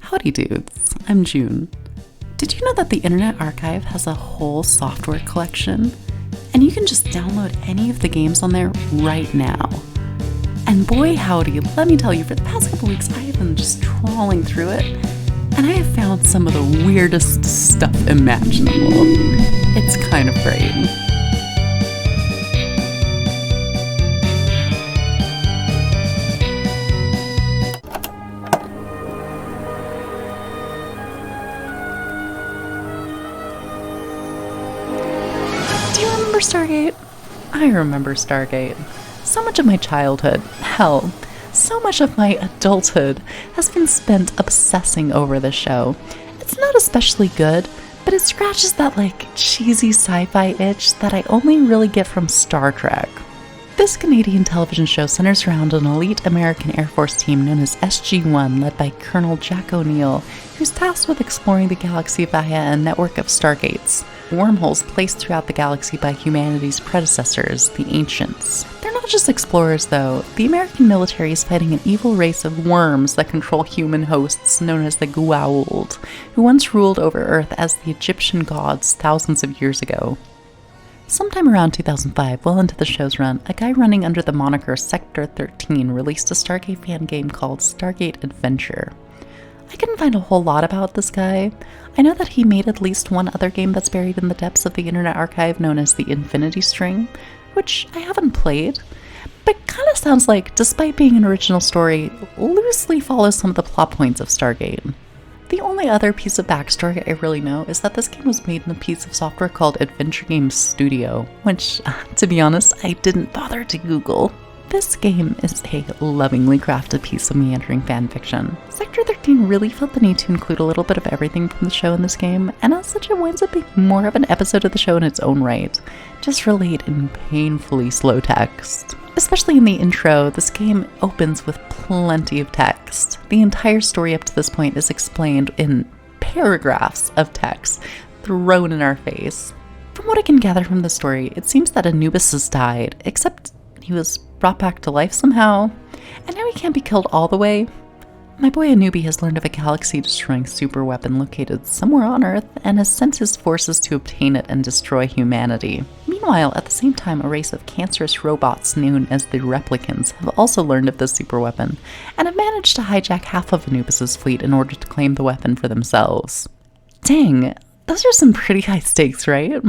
Howdy dudes, I'm June. Did you know that the Internet Archive has a whole software collection? And you can just download any of the games on there right now. And boy howdy, let me tell you, for the past couple weeks I have been just trawling through it, and I have found some of the weirdest stuff imaginable. It's kind of great. Do you remember Stargate? I remember Stargate. So much of my childhood, hell, so much of my adulthood has been spent obsessing over this show. It's not especially good, but it scratches that cheesy sci-fi itch that I only really get from Star Trek. This Canadian television show centers around an elite American Air Force team known as SG-1, led by Colonel Jack O'Neill, who's tasked with exploring the galaxy via a network of Stargates, wormholes placed throughout the galaxy by humanity's predecessors, the Ancients. They're not just explorers, though. The American military is fighting an evil race of worms that control human hosts known as the Goa'uld, who once ruled over Earth as the Egyptian gods thousands of years ago. Sometime around 2005, well into the show's run, a guy running under the moniker Sector 13 released a Stargate fan game called Stargate Adventure. I couldn't find a whole lot about this guy. I know that he made at least one other game that's buried in the depths of the Internet Archive known as the Infinity String, which I haven't played, but kind of sounds like, despite being an original story, loosely follows some of the plot points of Stargate. The only other piece of backstory I really know is that this game was made in a piece of software called Adventure Games Studio, which, to be honest, I didn't bother to Google. This game is a lovingly crafted piece of meandering fanfiction. Sector 13 really felt the need to include a little bit of everything from the show in this game, and as such it winds up being more of an episode of the show in its own right, just relayed in painfully slow text. Especially in the intro, this game opens with plenty of text. The entire story up to this point is explained in paragraphs of text thrown in our face. From what I can gather from the story, it seems that Anubis has died, except he was brought back to life somehow, and now he can't be killed all the way. My boy Anubi has learned of a galaxy-destroying superweapon located somewhere on Earth and has sent his forces to obtain it and destroy humanity. Meanwhile, at the same time, a race of cancerous robots known as the Replicants have also learned of this superweapon and have managed to hijack half of Anubis' fleet in order to claim the weapon for themselves. Dang, those are some pretty high stakes, right?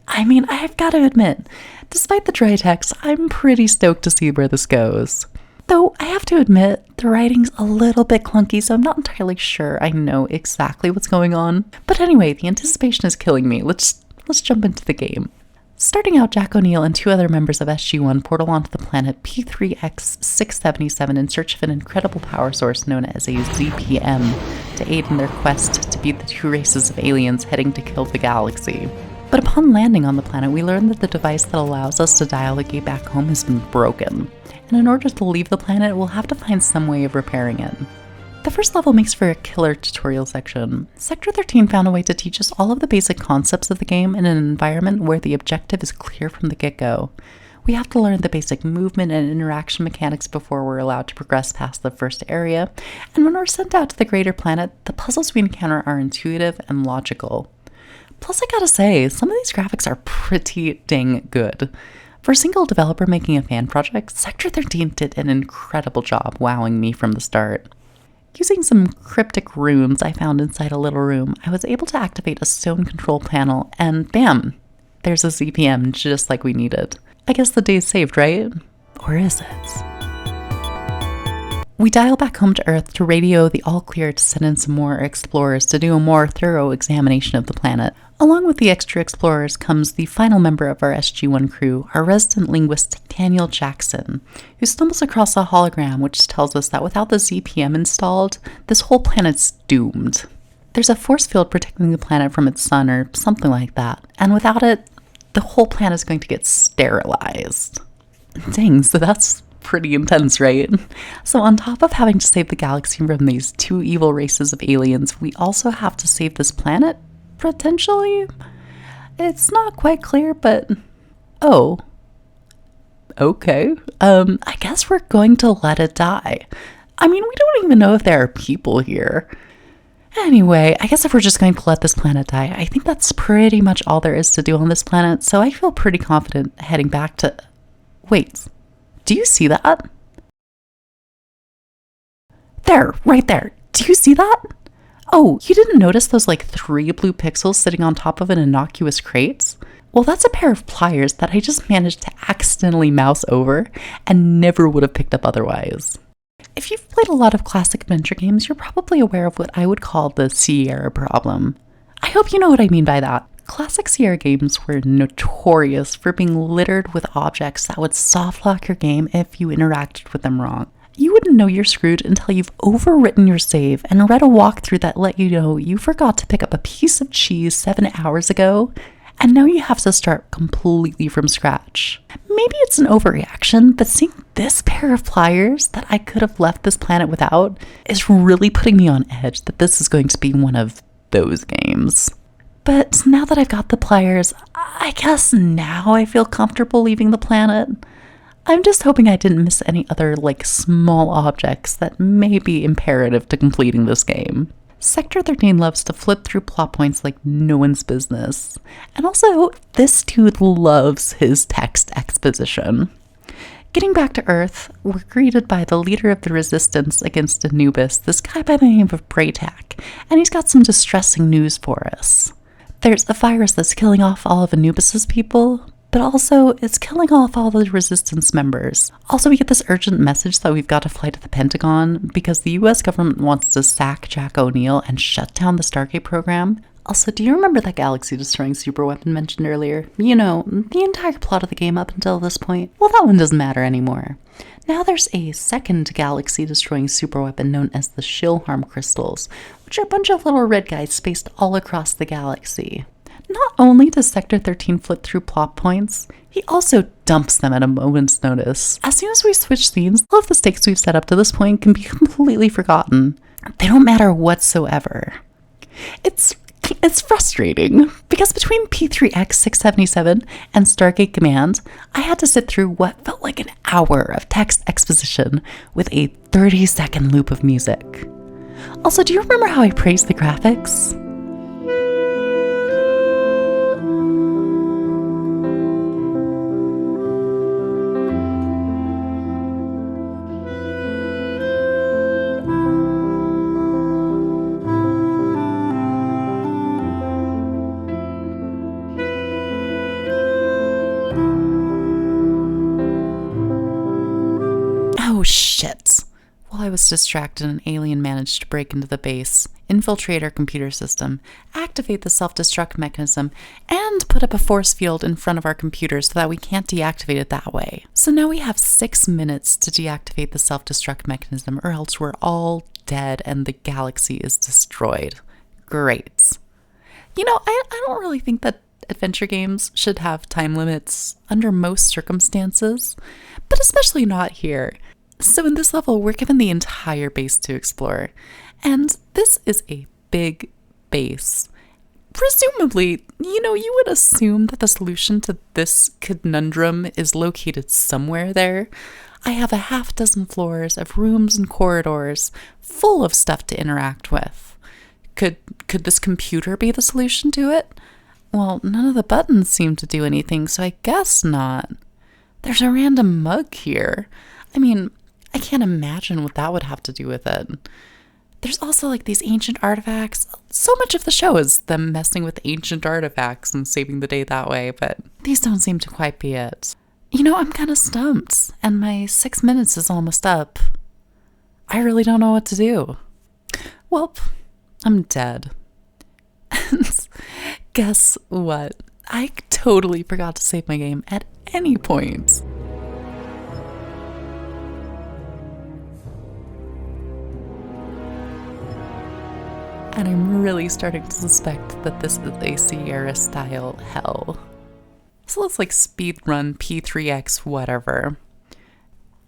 I mean, I've got to admit, despite the dry text, I'm pretty stoked to see where this goes. Though, I have to admit, the writing's a little bit clunky, so I'm not entirely sure I know exactly what's going on. But anyway, the anticipation is killing me. Let's jump into the game. Starting out, Jack O'Neill and two other members of SG-1 portal onto the planet P3X677 in search of an incredible power source known as a ZPM to aid in their quest to beat the two races of aliens heading to kill the galaxy. But upon landing on the planet, we learn that the device that allows us to dial the gate back home has been broken, and in order to leave the planet, we'll have to find some way of repairing it. The first level makes for a killer tutorial section. Sector 13 found a way to teach us all of the basic concepts of the game in an environment where the objective is clear from the get-go. We have to learn the basic movement and interaction mechanics before we're allowed to progress past the first area, and when we're sent out to the greater planet, the puzzles we encounter are intuitive and logical. Plus, I gotta say, some of these graphics are pretty dang good. For a single developer making a fan project, Sector 13 did an incredible job wowing me from the start. Using some cryptic runes I found inside a little room, I was able to activate a stone control panel, and bam! There's a ZPM just like we needed. I guess the day's saved, right? Or is it? We dial back home to Earth to radio the all-clear to send in some more explorers to do a more thorough examination of the planet. Along with the extra explorers comes the final member of our SG-1 crew, our resident linguist Daniel Jackson, who stumbles across a hologram which tells us that without the ZPM installed, this whole planet's doomed. There's a force field protecting the planet from its sun or something like that, and without it, the whole planet is going to get sterilized. Dang, so that's pretty intense, right? So on top of having to save the galaxy from these two evil races of aliens, we also have to save this planet? Potentially? It's not quite clear, but oh. Okay. I guess we're going to let it die. I mean, we don't even know if there are people here. Anyway, I guess if we're just going to let this planet die, I think that's pretty much all there is to do on this planet, so I feel pretty confident heading back to... Wait, do you see that? There, right there. Do you see that? Oh, you didn't notice those like 3 blue pixels sitting on top of an innocuous crate? Well, that's a pair of pliers that I just managed to accidentally mouse over and never would have picked up otherwise. If you've played a lot of classic adventure games, you're probably aware of what I would call the Sierra problem. I hope you know what I mean by that. Classic Sierra games were notorious for being littered with objects that would softlock your game if you interacted with them wrong. You wouldn't know you're screwed until you've overwritten your save and read a walkthrough that let you know you forgot to pick up a piece of cheese 7 hours ago, and now you have to start completely from scratch. Maybe it's an overreaction, but seeing this pair of pliers that I could have left this planet without is really putting me on edge that this is going to be one of those games. But now that I've got the pliers, I guess now I feel comfortable leaving the planet. I'm just hoping I didn't miss any other, small objects that may be imperative to completing this game. Sector 13 loves to flip through plot points like no one's business. And also, this dude loves his text exposition. Getting back to Earth, we're greeted by the leader of the resistance against Anubis, this guy by the name of Braytak, and he's got some distressing news for us. There's a virus that's killing off all of Anubis's people, but also it's killing off all the resistance members. Also, we get this urgent message that we've got to fly to the Pentagon because the US government wants to sack Jack O'Neill and shut down the Stargate program. Also, do you remember that galaxy-destroying superweapon mentioned earlier? You know, the entire plot of the game up until this point? Well, that one doesn't matter anymore. Now there's a second galaxy-destroying superweapon known as the Shilharm crystals, which are a bunch of little red guys spaced all across the galaxy. Not only does Sector 13 flip through plot points, he also dumps them at a moment's notice. As soon as we switch scenes, all of the stakes we've set up to this point can be completely forgotten. They don't matter whatsoever. It's frustrating, because between P3X 677 and Stargate Command, I had to sit through what felt like an hour of text exposition with a 30-second loop of music. Also, do you remember how I praised the graphics? Oh shit. While I was distracted, an alien managed to break into the base, infiltrate our computer system, activate the self-destruct mechanism, and put up a force field in front of our computer so that we can't deactivate it that way. So now we have 6 minutes to deactivate the self-destruct mechanism, or else we're all dead and the galaxy is destroyed. Great. You know, I don't really think that adventure games should have time limits under most circumstances, but especially not here. So in this level, we're given the entire base to explore, and this is a big base. Presumably, you would assume that the solution to this conundrum is located somewhere there. I have a half dozen floors of rooms and corridors full of stuff to interact with. Could this computer be the solution to it? Well, none of the buttons seem to do anything, so I guess not. There's a random mug here. I mean, I can't imagine what that would have to do with it. There's also these ancient artifacts. So much of the show is them messing with ancient artifacts and saving the day that way, but these don't seem to quite be it. I'm kind of stumped, and my 6 minutes is almost up. I really don't know what to do. Well, I'm dead. And guess what? I totally forgot to save my game at any point. And I'm really starting to suspect that this is a Sierra-style hell. So let's speed run P3X whatever.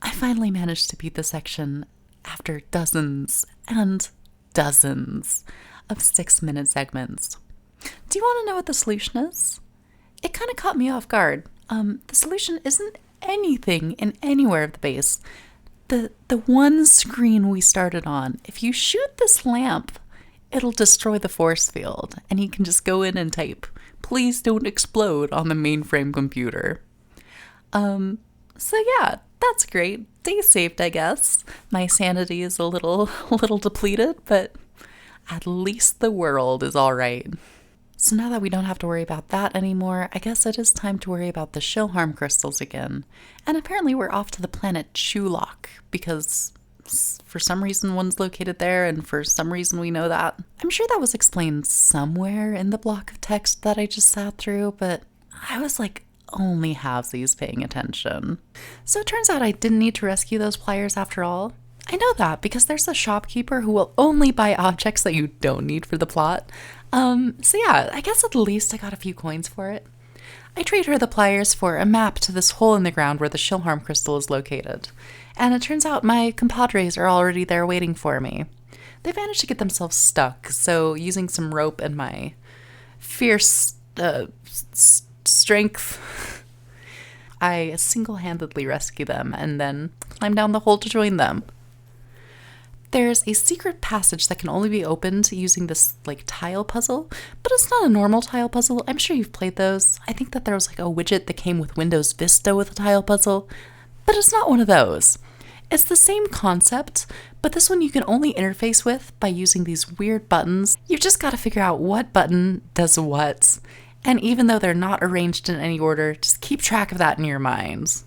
I finally managed to beat the section after dozens and dozens of 6-minute segments. Do you want to know what the solution is? It kind of caught me off guard. The solution isn't anything in anywhere of the base. The one screen we started on, if you shoot this lamp, it'll destroy the force field, and he can just go in and type, "Please don't explode," on the mainframe computer. So yeah, that's great. Day saved, I guess. My sanity is a little depleted, but at least the world is all right. So now that we don't have to worry about that anymore, I guess it is time to worry about the Shilharm crystals again. And apparently we're off to the planet Chulok, because for some reason one's located there, and for some reason we know that. I'm sure that was explained somewhere in the block of text that I just sat through, but I was like only halvesies paying attention. So it turns out I didn't need to rescue those pliers after all. I know that because there's a shopkeeper who will only buy objects that you don't need for the plot. So yeah, I guess at least I got a few coins for it. I trade her the pliers for a map to this hole in the ground where the Shilharm crystal is located. And it turns out my compadres are already there waiting for me. They managed to get themselves stuck, so using some rope and my fierce strength, I single-handedly rescue them and then climb down the hole to join them. There's a secret passage that can only be opened using this tile puzzle, but it's not a normal tile puzzle. I'm sure you've played those. I think that there was a widget that came with Windows Vista with a tile puzzle, but it's not one of those. It's the same concept, but this one you can only interface with by using these weird buttons. You've just got to figure out what button does what, and even though they're not arranged in any order, just keep track of that in your minds.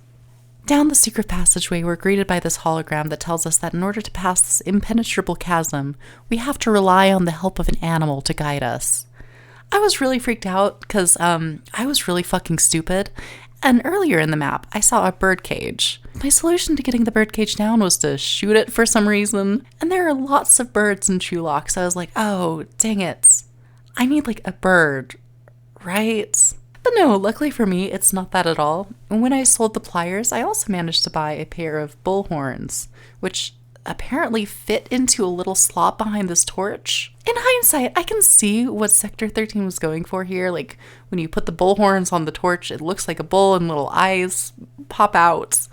Down the secret passageway, we're greeted by this hologram that tells us that in order to pass this impenetrable chasm, we have to rely on the help of an animal to guide us. I was really freaked out because I was really fucking stupid, and earlier in the map, I saw a bird cage. My solution to getting the bird cage down was to shoot it for some reason, and there are lots of birds in Chulok, so I was like, oh, dang it. I need a bird, right? But no, luckily for me, it's not that at all. And when I sold the pliers, I also managed to buy a pair of bull horns, which apparently fit into a little slot behind this torch. In hindsight, I can see what Sector 13 was going for here. When you put the bull horns on the torch, it looks like a bull and little eyes pop out.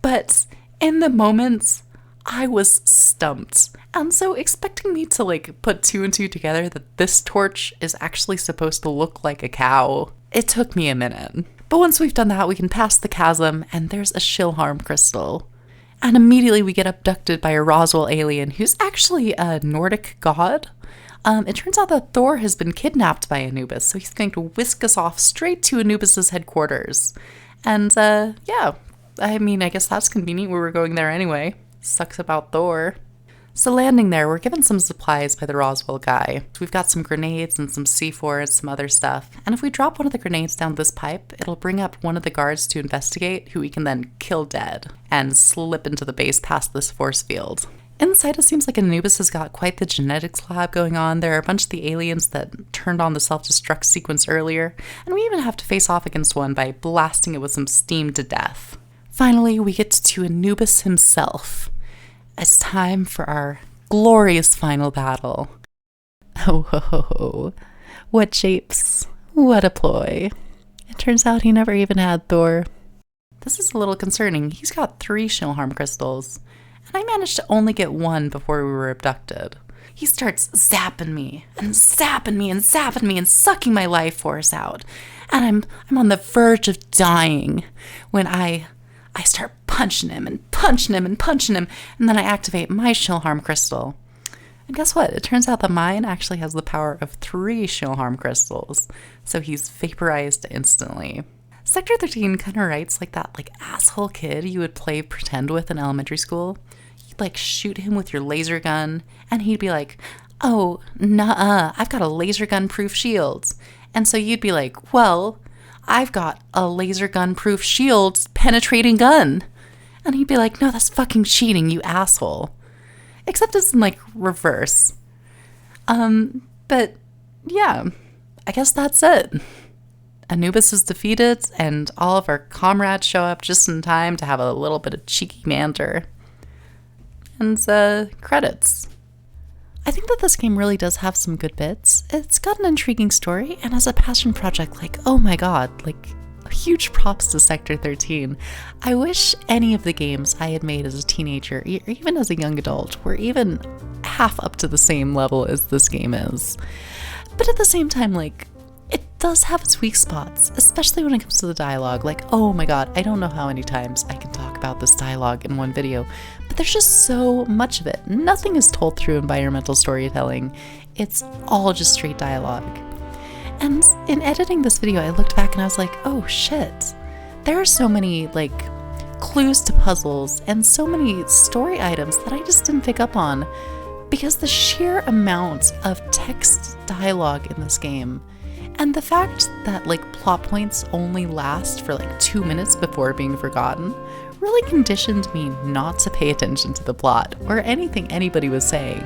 But in the moment, I was stumped. And so expecting me to put two and two together that this torch is actually supposed to look like a cow, it took me a minute. But once we've done that, we can pass the chasm and there's a Shilharm crystal. And immediately we get abducted by a Roswell alien who's actually a Nordic god. It turns out that Thor has been kidnapped by Anubis, so he's going to whisk us off straight to Anubis's headquarters. And yeah, I guess that's convenient. We were going there anyway. Sucks about Thor. So landing there, we're given some supplies by the Roswell guy. We've got some grenades and some C4 and some other stuff. And if we drop one of the grenades down this pipe, it'll bring up one of the guards to investigate, who we can then kill dead and slip into the base past this force field. Inside, it seems like Anubis has got quite the genetics lab going on. There are a bunch of the aliens that turned on the self-destruct sequence earlier, and we even have to face off against one by blasting it with some steam to death. Finally, we get to Anubis himself. It's time for our glorious final battle. Oh, ho, ho, ho. What japes, what a ploy. It turns out he never even had Thor. This is a little concerning. He's got 3 Shilharm crystals, and I managed to only get 1 before we were abducted. He starts zapping me and zapping me and zapping me and sucking my life force out. And I'm on the verge of dying when I start punching him and punching him and punching him, and then I activate my Shilharm crystal. And guess what? It turns out that mine actually has the power of 3 Shilharm crystals, so he's vaporized instantly. Sector 13 kind of writes like that asshole kid you would play pretend with in elementary school. You'd shoot him with your laser gun, and he'd be like, oh, nuh-uh, I've got a laser gun proof shield. And so you'd be like, well, I've got a laser gun proof shield penetrating gun. And he'd be like, no, that's fucking cheating, you asshole. Except it's in reverse. But yeah, I guess that's it. Anubis is defeated, and all of our comrades show up just in time to have a little bit of cheeky banter. And credits. I think that this game really does have some good bits. It's got an intriguing story, and as a passion project, oh my god, huge props to Sector 13. I wish any of the games I had made as a teenager, or even as a young adult, were even half up to the same level as this game is. But at the same time, like, it does have its weak spots, especially when it comes to the dialogue. Like, oh my god, I don't know how many times I can talk about this dialogue in one video, but there's just so much of it. Nothing is told through environmental storytelling. It's all just straight dialogue. And in editing this video, I looked back and I was like, oh shit. There are so many, like, clues to puzzles and so many story items that I just didn't pick up on because the sheer amount of text dialogue in this game and the fact that, like, plot points only last for like 2 minutes before being forgotten really conditioned me not to pay attention to the plot or anything anybody was saying.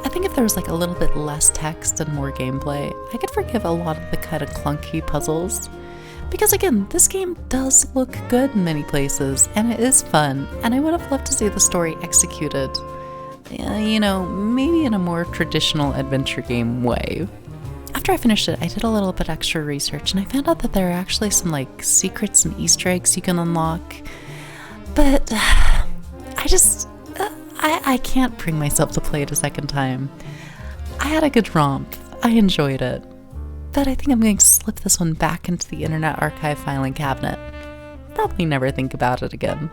I think if there was like a little bit less text and more gameplay, I could forgive a lot of the kind of clunky puzzles. Because again, this game does look good in many places, and it is fun, and I would have loved to see the story executed, you know, maybe in a more traditional adventure game way. After I finished it, I did a little bit extra research, and I found out that there are actually some like secrets and Easter eggs you can unlock. But I can't bring myself to play it a second time. I had a good romp. I enjoyed it. But I think I'm going to slip this one back into the Internet Archive filing cabinet. Probably never think about it again.